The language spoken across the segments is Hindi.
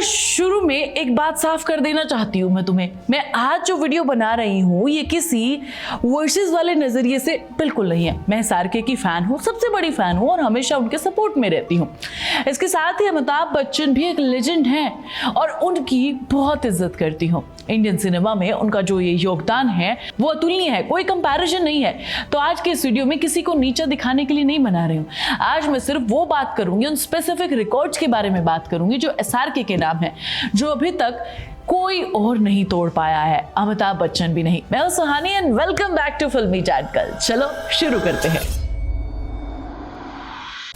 शुरू में एक बात साफ कर देना चाहती हूँ मैं आज जो वीडियो बना रही हूँ ये किसी वर्सेस वाले नजरिए से बिल्कुल नहीं है। मैं एसआरके की फैन हूँ, सबसे बड़ी फैन हूँ और हमेशा उनके सपोर्ट में रहती हूँ। इसके साथ ही अमिताभ बच्चन भी एक लेजेंड हैं और उनकी बहुत इज्जत करती हूँ। इंडियन सिनेमा में उनका जो ये योगदान है वो अतुलनीय है, कोई कंपैरिजन नहीं है। तो आज के इस वीडियो में किसी को नीचा दिखाने के लिए नहीं बना रही हूँ। आज मैं सिर्फ वो बात करूंगी, उन स्पेसिफिक रिकॉर्ड्स के बारे में बात करूंगी जो एसआरके के नाम है, जो अभी तक कोई और नहीं तोड़ पाया है, अमिताभ बच्चन भी नहीं। मैं हूं सुहानी एंड वेलकम बैक टू फिल्मी चैट कल। चलो शुरू करते हैं।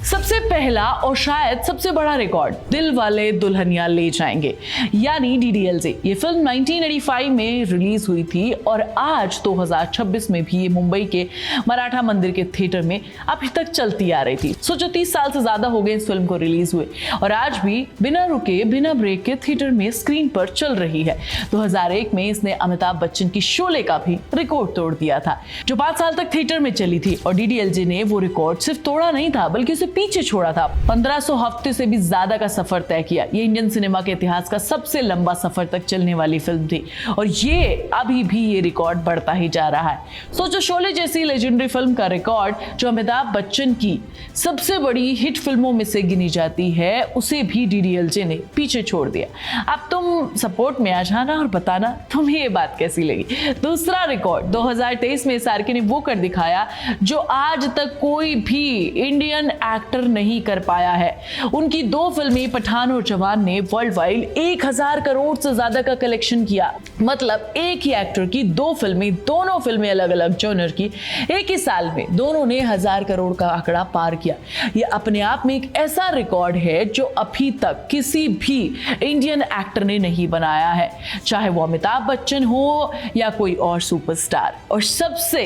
सबसे पहला और शायद सबसे बड़ा रिकॉर्ड, दिल वाले दुल्हनिया ले जाएंगे यानी डीडीएलजे। ये फिल्म 1985 में रिलीज हुई थी और आज 2026 में भी ये मुंबई के मराठा मंदिर के थिएटर में अभी तक चलती आ रही थी। सोचो 30 साल से ज्यादा हो गए इस फिल्म को रिलीज हुए और आज भी बिना रुके बिना ब्रेक के थिएटर में स्क्रीन पर चल रही है। 2001 में इसने अमिताभ बच्चन की शोले का भी रिकॉर्ड तोड़ दिया था, जो 5 साल तक थिएटर में चली थी। और डीडीएलजे ने वो रिकॉर्ड सिर्फ तोड़ा नहीं था बल्कि उसे पीछे छोड़ा था। 1500 हफ्ते से भी ज्यादा का सफर तय किया। ये इंडियन सिनेमा के इतिहास का सबसे लंबा सफर तक चलने वाली फिल्म थी और ये अभी भी ये रिकॉर्ड बढ़ता ही जा रहा है। सोचो शोले जैसी लेजेंडरी फिल्म का रिकॉर्ड, जो अमिताभ बच्चन की सबसे बड़ी हिट फिल्मों में से गिनी जाती है, उसे भी डीडीएलजे ने पीछे छोड़ दिया। अब तुम सपोर्ट में आ जाना और बताना तुम्हें ये बात कैसी लगी। दूसरा रिकॉर्ड 2023 में एसआरके ने वो कर दिखाया जो आज तक कोई भी इंडियन एक्टर नहीं कर पाया है। उनकी 2 फिल्में पठान और जवान ने वर्ल्ड वाइड 1000 करोड़ से ज्यादा का कलेक्शन किया। मतलब एक ही एक्टर की 2 फिल्में, दोनों फिल्में अलग अलग जॉनर की, एक ही साल में दोनों ने 1000 करोड़ का आंकड़ा पार किया। यह अपने आप में एक ऐसा रिकॉर्ड है जो अभी तक किसी भी इंडियन एक्टर ने नहीं बनाया है, चाहे वो अमिताभ बच्चन हो या कोई और सुपरस्टार। और सबसे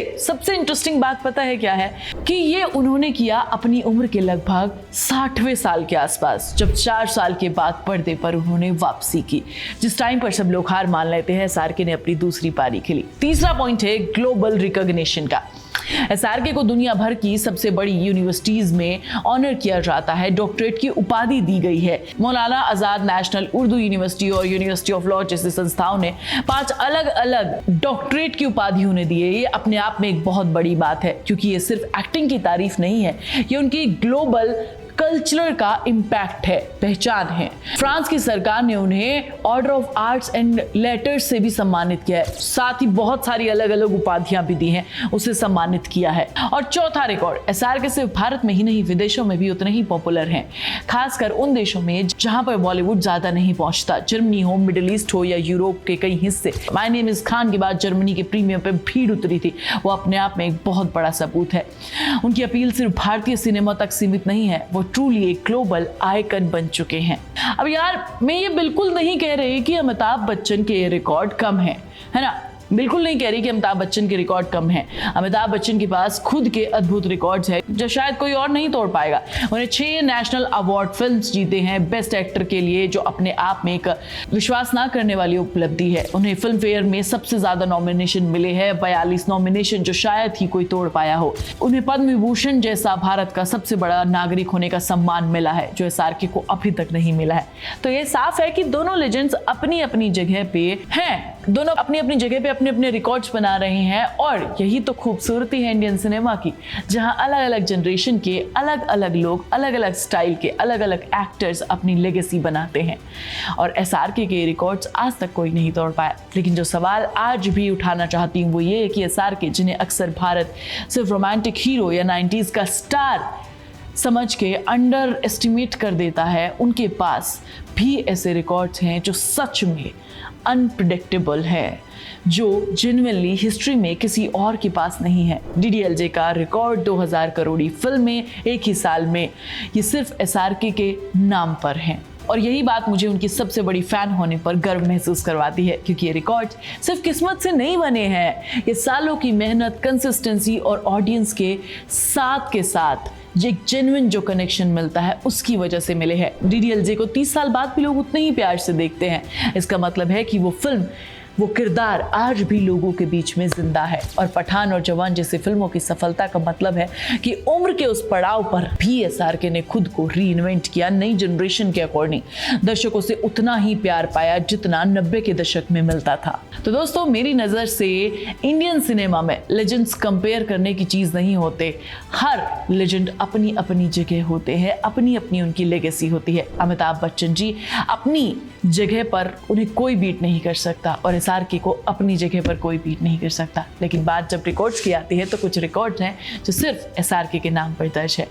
इंटरेस्टिंग बात पता है क्या है कि ये उन्होंने किया अपनी उम्र के लगभग 60वें साल के आसपास, जब 4 साल के बाद पर्दे पर उन्होंने वापसी की, जिस टाइम पर सब लोग हार मान लेते हैं। एसआरके ने अपनी दूसरी पारी खेली। तीसरा पॉइंट है ग्लोबल रिकॉग्निशन का। एसआरके को दुनिया भर की सबसे बड़ी यूनिवर्सिटीज में ऑनर किया जाता है, डॉक्टरेट की उपाधि दी गई है। मौलाना आजाद नेशनल उर्दू यूनिवर्सिटी और यूनिवर्सिटी ऑफ लॉ जैसी संस्थाओं ने 5 अलग अलग डॉक्टरेट की उपाधि उन्हें दी है। ये अपने आप में एक बहुत बड़ी बात है, क्योंकि ये सिर्फ एक्टिंग की तारीफ नहीं है, ये उनकी ग्लोबल कल्चर का इम्पैक्ट है, पहचान है। फ्रांस की सरकार ने उन्हें order of arts and letters से भी सम्मानित किया है, साथ ही बहुत सारी अलग अलग उपाधियां भी दी हैं, उसे सम्मानित किया है। और चौथा रिकॉर्ड, एसआरके सिर्फ भारत में ही नहीं विदेशों में भी उतने ही पॉपुलर हैं, खासकर उन देशों में जहां पर बॉलीवुड ज्यादा नहीं पहुंचता। जर्मनी हो, मिडिल ईस्ट हो या यूरोप के कई हिस्से। माय नेम इज खान के बाद जर्मनी के प्रीमियर पर भीड़ उतरी थी, वो अपने आप में एक बहुत बड़ा सबूत है। उनकी अपील सिर्फ भारतीय सिनेमा तक सीमित नहीं है, वो ट्रूली एक ग्लोबल आइकन बन चुके हैं। अब यार मैं ये बिल्कुल नहीं कह रही कि अमिताभ बच्चन के रिकॉर्ड कम है ना, बिल्कुल नहीं कह रही कि अमिताभ बच्चन के रिकॉर्ड कम है। अमिताभ बच्चन के पास खुद के अद्भुत रिकॉर्ड्स हैं जो शायद कोई और नहीं तोड़ पाएगा। उन्हें 6 नेशनल अवार्ड फिल्म्स जीते हैं बेस्ट एक्टर के लिए, जो अपने आप में एक विश्वास ना करने वाली उपलब्धि है। उन्हें फिल्म फेयर में सबसे ज्यादा नॉमिनेशन मिले हैं, 42 नॉमिनेशन, जो शायद ही कोई तोड़ पाया हो। उन्हें पद्म विभूषण जैसा भारत का सबसे बड़ा नागरिक होने का सम्मान मिला है, जो एसआरके को अभी तक नहीं मिला है। तो ये साफ है कि दोनों लेजेंड्स अपनी अपनी जगह पे हैं, दोनों अपनी अपनी जगह पे अपने अपने रिकॉर्ड्स बना रहे हैं। और यही तो खूबसूरती है इंडियन सिनेमा की, जहां अलग अलग जनरेशन के अलग अलग लोग, अलग अलग स्टाइल के अलग अलग एक्टर्स अपनी लेगेसी बनाते हैं। और एसआरके के रिकॉर्ड्स आज तक कोई नहीं तोड़ पाया। लेकिन जो सवाल आज भी उठाना चाहती हूँ वो ये है कि एसआरके, जिन्हें अक्सर भारत सिर्फ रोमांटिक हीरो या 90s का स्टार समझ के अंडर एस्टिमेट कर देता है, उनके पास भी ऐसे रिकॉर्ड्स हैं जो सच में अनप्रेडिक्टेबल है, जो जेन्युइनली हिस्ट्री में किसी और के पास नहीं है। डीडीएलजे का रिकॉर्ड 2000 करोड़ी फिल्में एक ही साल में, ये सिर्फ एसआरके के नाम पर हैं। और यही बात मुझे उनकी सबसे बड़ी फैन होने पर गर्व महसूस करवाती है, क्योंकि ये रिकॉर्ड सिर्फ किस्मत से नहीं बने हैं, ये सालों की मेहनत, कंसिस्टेंसी और ऑडियंस के साथ एक जेन्युइन जो कनेक्शन मिलता है उसकी वजह से मिले हैं। डीडीएलजे को 30 साल बाद भी लोग उतने ही प्यार से देखते हैं। इसका मतलब है कि वो फिल्म वो किरदार आज भी लोगों के बीच में जिंदा है। और पठान और जवान जैसी फिल्मों की सफलता का मतलब है कि उम्र के उस पड़ाव पर भी SRK ने खुद को रीइन्वेंट किया, नई जनरेशन के अकॉर्डिंग दर्शकों से उतना ही प्यार पाया जितना 90 के दशक में मिलता था। तो दोस्तों, मेरी नजर से इंडियन सिनेमा में लेजेंड्स कंपेयर करने की चीज नहीं होते। हर लेजेंड अपनी अपनी जगह होते हैं, अपनी अपनी उनकी लेगेसी होती है। अमिताभ बच्चन जी अपनी जगह पर उन्हें कोई बीट नहीं कर सकता और SRK को अपनी जगह पर कोई बीट नहीं कर सकता। लेकिन बात जब रिकॉर्ड्स की आती है तो कुछ रिकॉर्ड्स हैं जो सिर्फ SRK के नाम पर दर्ज है।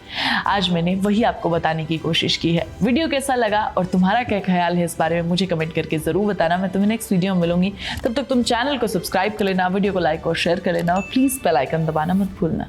आज मैंने वही आपको बताने की कोशिश की है। वीडियो कैसा लगा और तुम्हारा क्या ख्याल है इस बारे में मुझे कमेंट करके जरूर बताना। मैं तुम्हें नेक्स्ट वीडियो में मिलूंगी, तब तक तुम चैनल को सब्सक्राइब कर लेना, वीडियो को लाइक और शेयर कर लेना और प्लीज बेल आइकन दबाना मत भूलना।